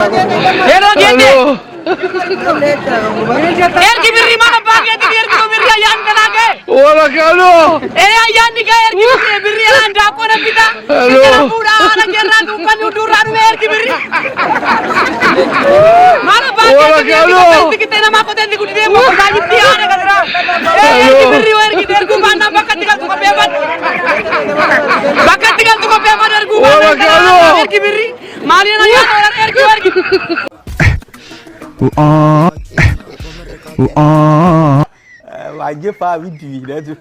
Halo. Erki birri mana pakai di erki birri ayam kenake? Wala kalo. Ayam ni kaya erki birri ayam dapo na kita. Kita pura ala kerana tu kan uduran erki birri. Mana pakai di erki kita nama aku tadi kudu dia mau lagi tiada kadra. Erki birri erki erku mana bakat tinggal tu kepeman. Bakat tinggal tu kepeman erku mana erki birri. Mari na ya orang erki. Wajib Pak Widi dah tu.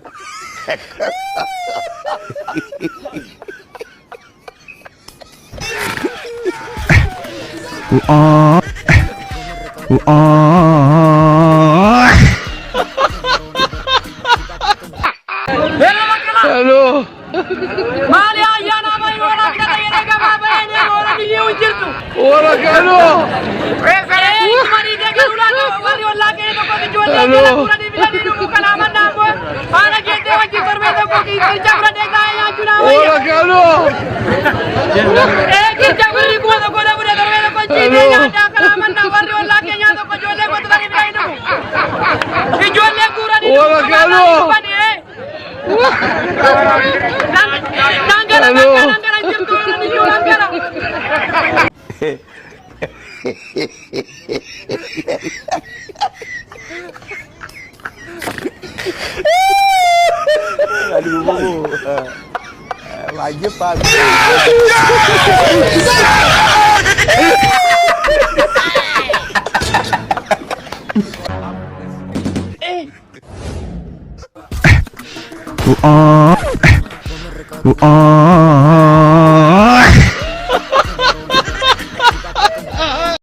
Halo. Mari ayah nama orang kita tanya apa ini orang ini ujian tu. Wala kalo. Mari dia keluar tu, mari orang lagi tu kau dijual lagi, orang ini bilang ini bukan aman dah pun. Anak kita wajib berbeza kau kerja berada kaya cuna. Wala kalo. Kerja beri kau tu kau dah berbeza kau cina ada kelaman dah mari orang lagi nya tu kau jual lagi tu tadi bilang itu. Dijual lagi orang ini. Wala kalo. Nanggaran jam tu orang ini orang kala. Aduh. Wajib Pak. Oh.